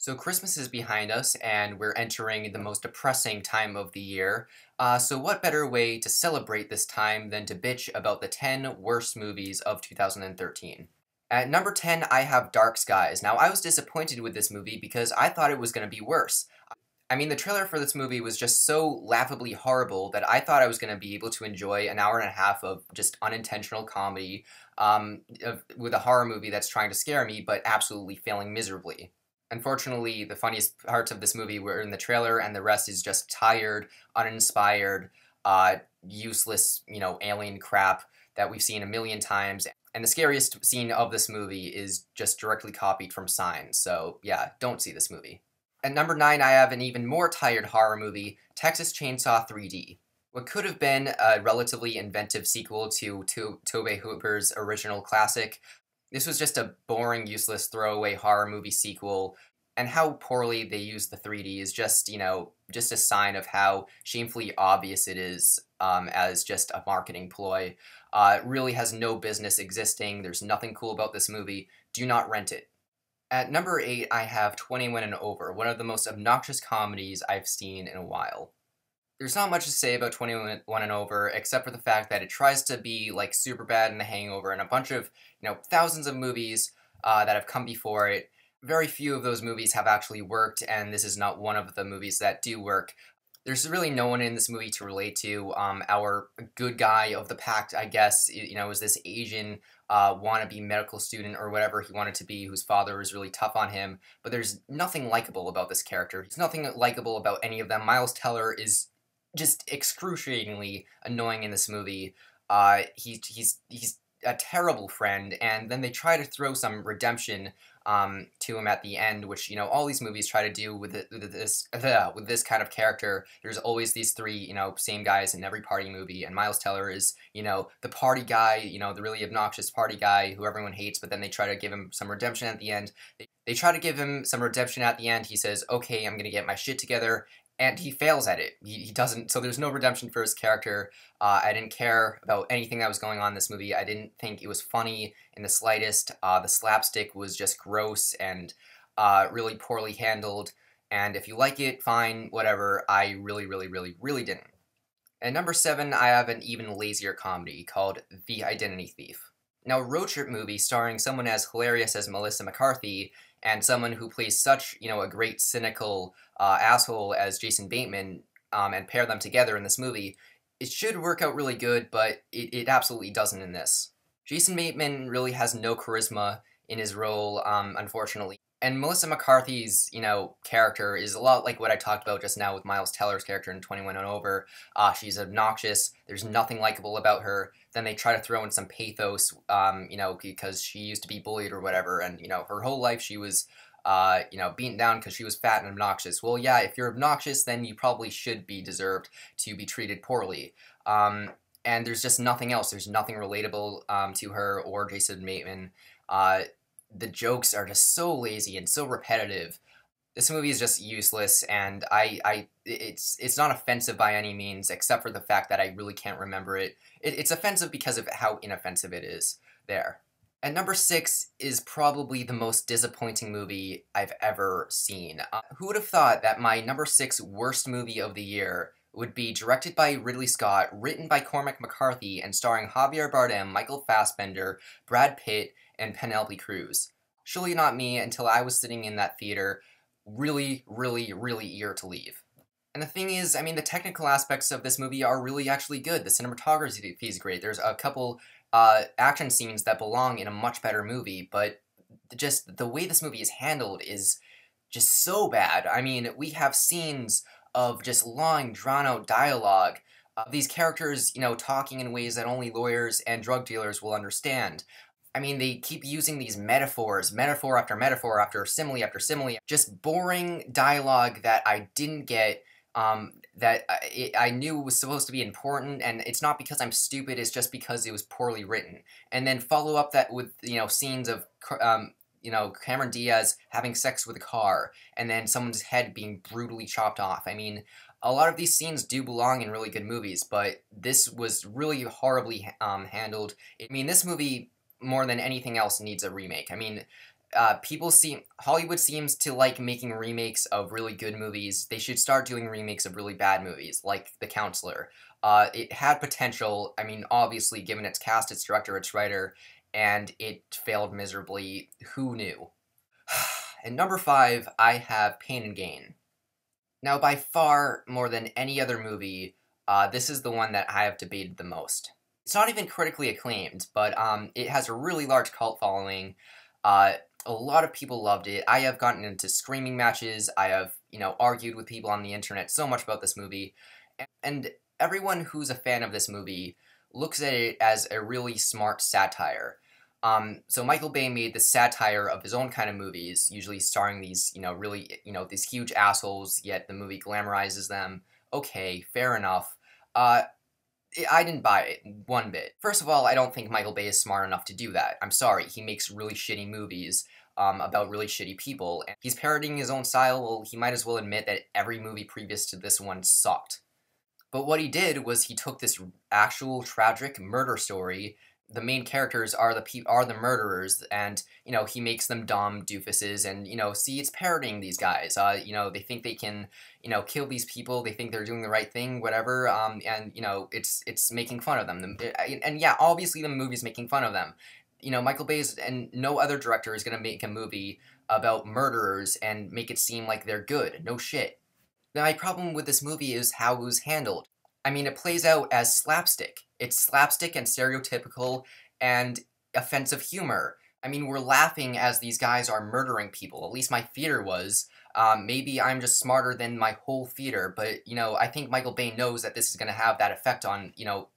So Christmas is behind us, and we're entering the most depressing time of the year. So what better way to celebrate this time than to bitch about the 10 worst movies of 2013? At number 10, I have Dark Skies. Now, I was disappointed with this movie because I thought it was going to be worse. I mean, the trailer for this movie was just so laughably horrible that I thought I was going to be able to enjoy an hour and a half of just unintentional comedy with a horror movie that's trying to scare me, but absolutely failing miserably. Unfortunately, the funniest parts of this movie were in the trailer, and the rest is just tired, uninspired, useless, alien crap that we've seen a million times. And the scariest scene of this movie is just directly copied from Signs. So, yeah, don't see this movie. At number 9, I have an even more tired horror movie, Texas Chainsaw 3D. What could have been a relatively inventive sequel to Tobe Hooper's original classic, this was just a boring, useless, throwaway horror movie sequel, and how poorly they use the 3D is just, just a sign of how shamefully obvious it is as just a marketing ploy. It really has no business existing. There's nothing cool about this movie. Do not rent it. At number 8, I have 21 and Over, one of the most obnoxious comedies I've seen in a while. There's not much to say about 21 and Over, except for the fact that it tries to be like Superbad and The Hangover and a bunch of, thousands of movies that have come before it. Very few of those movies have actually worked, and this is not one of the movies that do work. There's really no one in this movie to relate to. Our good guy of the pack, I guess, is this Asian wannabe medical student or whatever he wanted to be, whose father was really tough on him. But there's nothing likable about this character. There's nothing likable about any of them. Miles Teller is just excruciatingly annoying in this movie. He's a terrible friend, and then they try to throw some redemption to him at the end, which all these movies try to do with this kind of character. There's always these three same guys in every party movie, and Miles Teller is the party guy, the really obnoxious party guy who everyone hates, but then they try to give him some redemption at the end. They try to give him some redemption at the end. He says, "Okay, I'm gonna get my shit together." And he fails at it. He doesn't, so there's no redemption for his character. I didn't care about anything that was going on in this movie. I didn't think it was funny in the slightest. The slapstick was just gross and really poorly handled. And if you like it, fine, whatever. I really, really, really, really didn't. At number 7, I have an even lazier comedy called The Identity Thief. Now, a road trip movie starring someone as hilarious as Melissa McCarthy and someone who plays such, a great cynical asshole as Jason Bateman, and pair them together in this movie, it should work out really good, but it absolutely doesn't in this. Jason Bateman really has no charisma in his role, unfortunately. And Melissa McCarthy's, character is a lot like what I talked about just now with Miles Teller's character in 21 and Over. She's obnoxious. There's nothing likable about her. Then they try to throw in some pathos, because she used to be bullied or whatever, and, her whole life she was, beaten down because she was fat and obnoxious. Well, yeah, if you're obnoxious, then you probably should be deserved to be treated poorly. And there's just nothing else. There's nothing relatable to her or Jason Bateman. The jokes are just so lazy and so repetitive. This movie is just useless, and it's not offensive by any means, except for the fact that I really can't remember it. It's offensive because of how inoffensive it is there. At number 6 is probably the most disappointing movie I've ever seen. Who would have thought that my number 6 worst movie of the year would be directed by Ridley Scott, written by Cormac McCarthy, and starring Javier Bardem, Michael Fassbender, Brad Pitt, and Penelope Cruz. Surely not me, until I was sitting in that theater, really, really, really eager to leave. And the thing is, I mean, the technical aspects of this movie are really actually good. The cinematography is great. There's a couple action scenes that belong in a much better movie, but just the way this movie is handled is just so bad. I mean, we have scenes of just long, drawn-out dialogue of these characters, talking in ways that only lawyers and drug dealers will understand. I mean, they keep using these metaphors, metaphor after simile, just boring dialogue that I didn't get, that I knew was supposed to be important, and it's not because I'm stupid, it's just because it was poorly written. And then follow up that with, scenes of, Cameron Diaz having sex with a car, and then someone's head being brutally chopped off. I mean, a lot of these scenes do belong in really good movies, but this was really horribly handled. I mean, this movie, more than anything else, needs a remake. I mean, Hollywood seems to like making remakes of really good movies. They should start doing remakes of really bad movies, like The Counselor. It had potential. I mean, obviously, given its cast, its director, its writer, and it failed miserably. Who knew? And number 5, I have Pain and Gain. Now, by far more than any other movie, this is the one that I have debated the most. It's not even critically acclaimed, but it has a really large cult following. A lot of people loved it. I have gotten into screaming matches. I have, argued with people on the internet so much about this movie. And everyone who's a fan of this movie looks at it as a really smart satire. So Michael Bay made the satire of his own kind of movies, usually starring these, really, these huge assholes, yet the movie glamorizes them. Okay, fair enough. I didn't buy it one bit. First of all, I don't think Michael Bay is smart enough to do that. I'm sorry, he makes really shitty movies about really shitty people. And he's parodying his own style. Well, he might as well admit that every movie previous to this one sucked. But what he did was he took this actual tragic murder story. The main characters are the murderers, and he makes them dumb doofuses, and see, it's parodying these guys. They think they can kill these people. They think they're doing the right thing, whatever. And it's making fun of them. And yeah, obviously the movie's making fun of them. Michael Bay's and no other director is gonna make a movie about murderers and make it seem like they're good. No shit. My problem with this movie is how it was handled. I mean, it plays out as slapstick. It's slapstick and stereotypical and offensive humor. I mean, we're laughing as these guys are murdering people. At least my theater was. Maybe I'm just smarter than my whole theater, but, I think Michael Bay knows that this is going to have that effect on,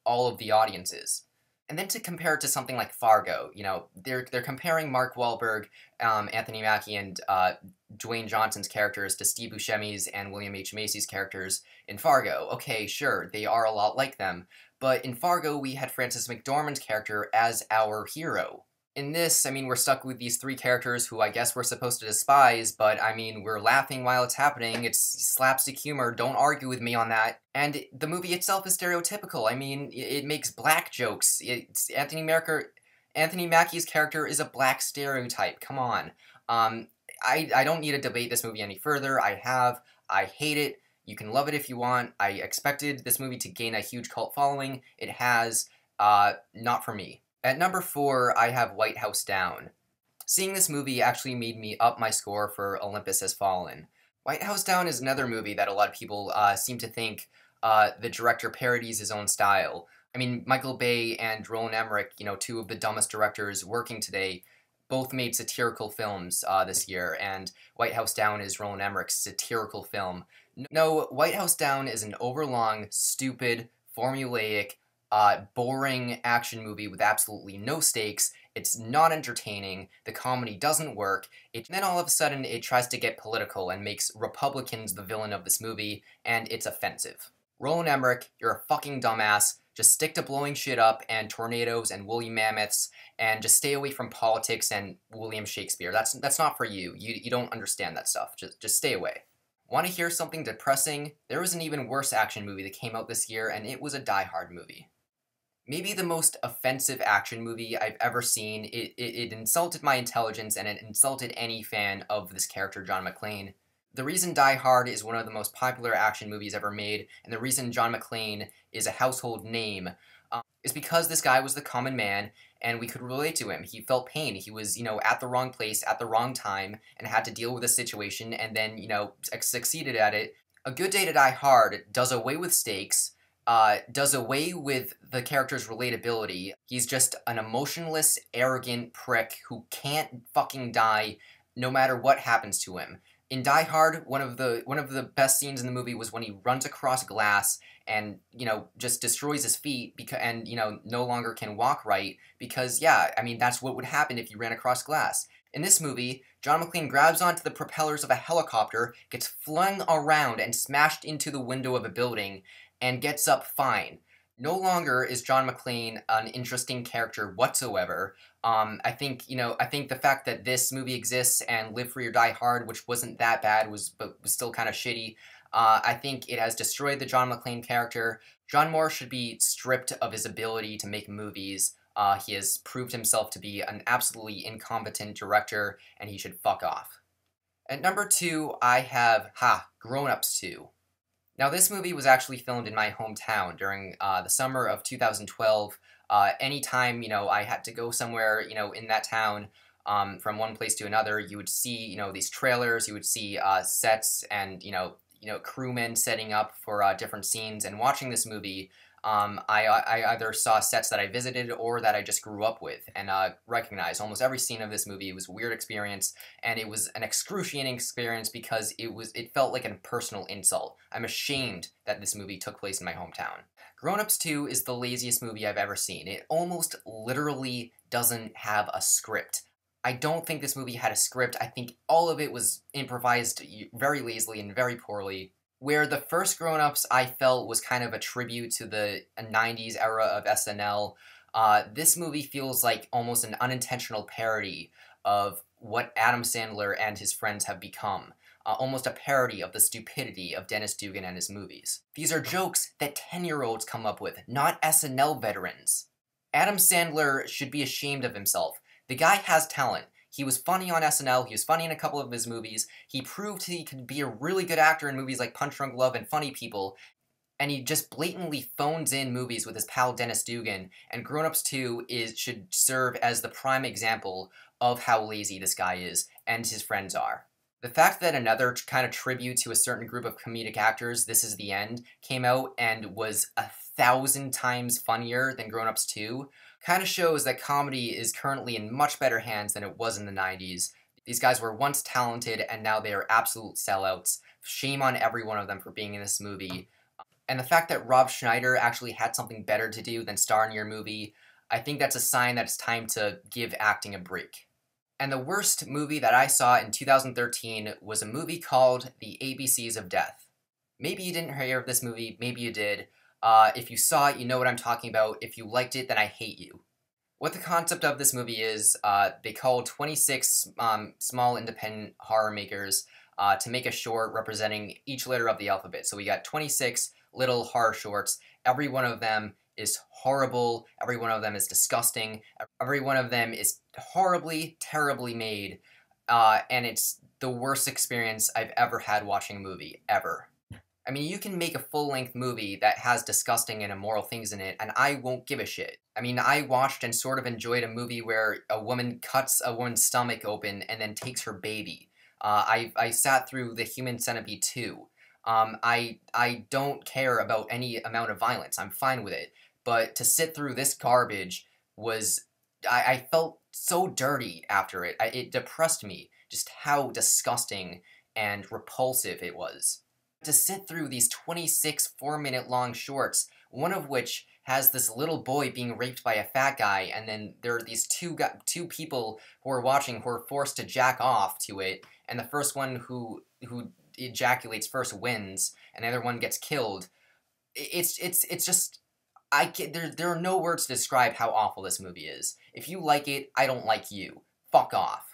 all of the audiences. And then to compare it to something like Fargo, they're comparing Mark Wahlberg, Anthony Mackie, and Dwayne Johnson's characters to Steve Buscemi's and William H. Macy's characters in Fargo. Okay, sure, they are a lot like them, but in Fargo we had Frances McDormand's character as our hero. In this, I mean, we're stuck with these 3 characters who I guess we're supposed to despise, but I mean, we're laughing while it's happening. It's slapstick humor. Don't argue with me on that. And the movie itself is stereotypical. I mean, it makes black jokes. Anthony Mackie's character is a black stereotype. Come on. I don't need to debate this movie any further. I hate it. You can love it if you want. I expected this movie to gain a huge cult following. It has. Not for me. At number 4, I have White House Down. Seeing this movie actually made me up my score for Olympus Has Fallen. White House Down is another movie that a lot of people seem to think the director parodies his own style. I mean, Michael Bay and Roland Emmerich, 2 of the dumbest directors working today, both made satirical films this year, and White House Down is Roland Emmerich's satirical film. No, White House Down is an overlong, stupid, formulaic, boring action movie with absolutely no stakes. It's not entertaining. The comedy doesn't work. Then all of a sudden it tries to get political and makes Republicans the villain of this movie, and it's offensive. Roland Emmerich, you're a fucking dumbass. Just stick to blowing shit up and tornadoes and woolly mammoths, and just stay away from politics and William Shakespeare. That's not for you. You don't understand that stuff. Just stay away. Want to hear something depressing? There was an even worse action movie that came out this year, and it was a Die Hard movie. Maybe the most offensive action movie I've ever seen. It insulted my intelligence, and it insulted any fan of this character, John McClane. The reason Die Hard is one of the most popular action movies ever made, and the reason John McClane is a household name, is because this guy was the common man, and we could relate to him. He felt pain. He was, at the wrong place, at the wrong time, and had to deal with a situation, and then, succeeded at it. A Good Day to Die Hard does away with stakes, does away with the character's relatability. He's just an emotionless, arrogant prick who can't fucking die no matter what happens to him. In Die Hard, one of the best scenes in the movie was when he runs across glass and, just destroys his feet and, no longer can walk right because, yeah, I mean, that's what would happen if you ran across glass. In this movie, John McClane grabs onto the propellers of a helicopter, gets flung around and smashed into the window of a building, and gets up fine. No longer is John McClane an interesting character whatsoever. I think the fact that this movie exists and Live Free or Die Hard, which wasn't that bad, but was still kind of shitty. I think it has destroyed the John McClane character. John Moore should be stripped of his ability to make movies. He has proved himself to be an absolutely incompetent director, and he should fuck off. At number 2, I have, Grown Ups 2. Now, this movie was actually filmed in my hometown during the summer of 2012. Anytime, I had to go somewhere, in that town, from one place to another, you would see, these trailers, you would see sets and, crewmen setting up for different scenes. And watching this movie, I either saw sets that I visited or that I just grew up with and recognized. Almost every scene of this movie was a weird experience, and it was an excruciating experience because it felt like a personal insult. I'm ashamed that this movie took place in my hometown. Grown Ups 2 is the laziest movie I've ever seen. It almost literally doesn't have a script. I don't think this movie had a script. I think all of it was improvised very lazily and very poorly. Where the first Grown Ups I felt was kind of a tribute to the 90s era of SNL, this movie feels like almost an unintentional parody of what Adam Sandler and his friends have become. Almost a parody of the stupidity of Dennis Dugan and his movies. These are jokes that 10-year-olds come up with, not SNL veterans. Adam Sandler should be ashamed of himself. The guy has talent. He was funny on SNL, he was funny in a couple of his movies, he proved he could be a really good actor in movies like Punch Drunk Love and Funny People, and he just blatantly phones in movies with his pal Dennis Dugan, and Grown Ups 2 should serve as the prime example of how lazy this guy is, and his friends are. The fact that another kind of tribute to a certain group of comedic actors, This Is the End, came out and was 1,000 times funnier than Grown Ups 2, kind of shows that comedy is currently in much better hands than it was in the 90s. These guys were once talented, and now they are absolute sellouts. Shame on every one of them for being in this movie. And the fact that Rob Schneider actually had something better to do than star in your movie, I think that's a sign that it's time to give acting a break. And the worst movie that I saw in 2013 was a movie called The ABCs of Death. Maybe you didn't hear of this movie, maybe you did. If you saw it, you know what I'm talking about. If you liked it, then I hate you. What the concept of this movie is, they called 26 small independent horror makers to make a short representing each letter of the alphabet. So we got 26 little horror shorts. Every one of them is horrible. Every one of them is disgusting. Every one of them is horribly, terribly made. And it's the worst experience I've ever had watching a movie, ever. I mean, you can make a full-length movie that has disgusting and immoral things in it, and I won't give a shit. I mean, I watched and sort of enjoyed a movie where a woman cuts a woman's stomach open and then takes her baby. I sat through The Human Centipede 2. I don't care about any amount of violence. I'm fine with it. But to sit through this garbage was... I felt so dirty after it. It depressed me, just how disgusting and repulsive it was. To sit through these 26 4-minute long shorts, one of which has this little boy being raped by a fat guy, and then there are these two people who are watching who are forced to jack off to it, and the first one who ejaculates first wins, and the other one gets killed. It's just... there are no words to describe how awful this movie is. If you like it, I don't like you. Fuck off.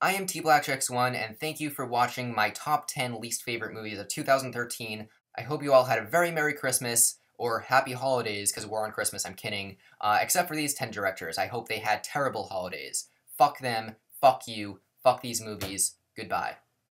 I am TBlackX1, and thank you for watching my top 10 least favorite movies of 2013. I hope you all had a very Merry Christmas, or Happy Holidays, because we're on Christmas, I'm kidding. Except for these 10 directors. I hope they had terrible holidays. Fuck them, fuck you, fuck these movies. Goodbye.